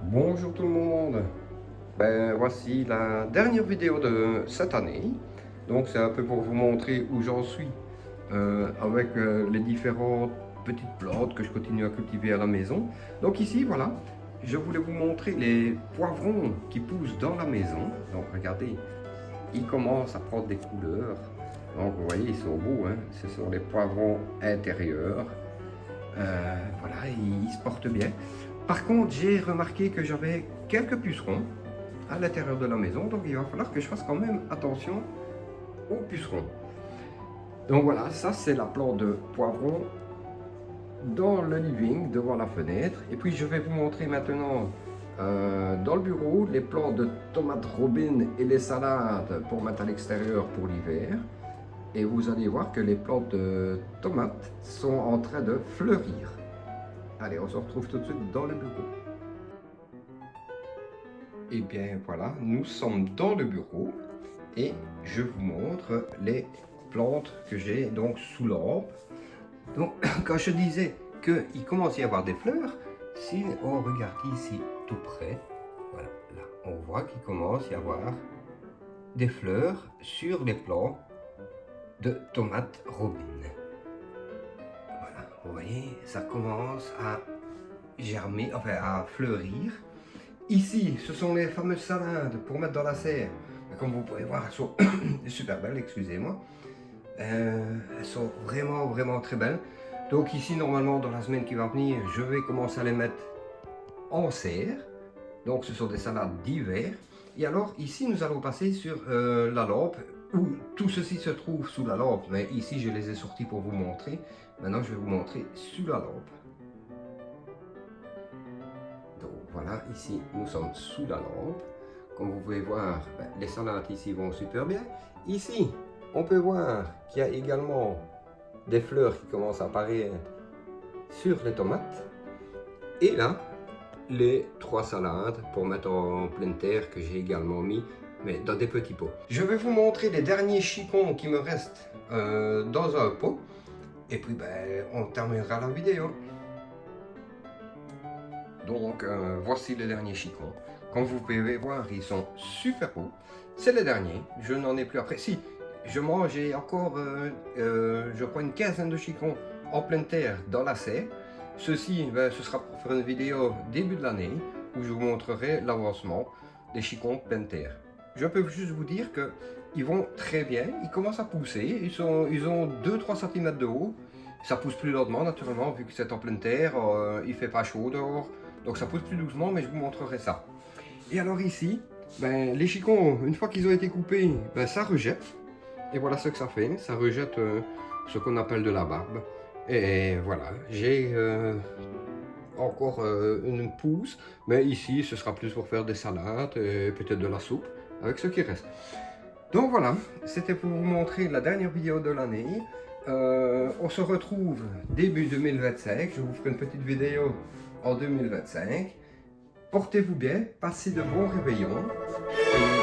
Bonjour tout le monde. Voici la dernière vidéo de cette année. Donc c'est un peu pour vous montrer où j'en suis avec les différentes petites plantes que je continue à cultiver à la maison. Donc ici, voilà, je voulais vous montrer les poivrons qui poussent dans la maison. Donc regardez, ils commencent à prendre des couleurs. Donc vous voyez, ils sont beaux, hein. Ce sont les poivrons intérieurs. Voilà, ils se portent bien. Par contre, j'ai remarqué que j'avais quelques pucerons à l'intérieur de la maison, donc il va falloir que je fasse quand même attention aux pucerons. Donc voilà, ça c'est la plante de poivron dans le living, devant la fenêtre. Et puis je vais vous montrer maintenant dans le bureau les plantes de tomates robines et les salades pour mettre à l'extérieur pour l'hiver. Et vous allez voir que les plantes de tomates sont en train de fleurir. Allez, on se retrouve tout de suite dans le bureau. Et bien voilà, nous sommes dans le bureau et je vous montre les plantes que j'ai donc sous lampe. Donc quand je disais qu'il commence à y avoir des fleurs, si on regarde ici tout près, voilà, là, on voit qu'il commence à y avoir des fleurs sur les plants de tomates robines. Voilà, vous voyez, ça commence à germer, enfin à fleurir. Ici, ce sont les fameuses salades pour mettre dans la serre. Comme vous pouvez voir, elles sont super belles, excusez-moi. Elles sont vraiment très belles. Donc ici, normalement, dans la semaine qui va venir, je vais commencer à les mettre en serre. Donc ce sont des salades d'hiver. Et alors ici, nous allons passer sur la lampe, où tout ceci se trouve sous la lampe. Mais ici, je les ai sortis pour vous montrer. Maintenant, je vais vous montrer sous la lampe. Donc voilà, ici nous sommes sous la lampe. Comme vous pouvez voir, les salades ici vont super bien. Ici, on peut voir qu'il y a également des fleurs qui commencent à apparaître sur les tomates. Et là, les 3 salades pour mettre en pleine terre que j'ai également mis, mais dans des petits pots. Je vais vous montrer les derniers chicons qui me restent dans un pot. Et puis, on terminera la vidéo. Donc voici les derniers chicons. Comme vous pouvez voir, ils sont super beaux. C'est les derniers, je n'en ai plus après. Si, j'ai encore, je crois, une quinzaine de chicons en pleine terre dans la serre. Ceci, ce sera pour faire une vidéo début de l'année où je vous montrerai l'avancement des chicons pleine terre. Je peux juste vous dire que ils vont très bien, ils commencent à pousser, ils ont 2-3 cm de haut. Ça pousse plus lentement naturellement vu que c'est en pleine terre, il fait pas chaud dehors. Donc ça pousse plus doucement, mais je vous montrerai ça. Et alors ici, les chicons, une fois qu'ils ont été coupés, ça rejette. Et voilà ce que ça fait, ça rejette ce qu'on appelle de la barbe. Et voilà, j'ai encore une pousse, mais ici ce sera plus pour faire des salades et peut-être de la soupe avec ce qui reste. Donc voilà, c'était pour vous montrer la dernière vidéo de l'année. On se retrouve début 2025, je vous ferai une petite vidéo en 2025. Portez-vous bien, passez de bons réveillons. Et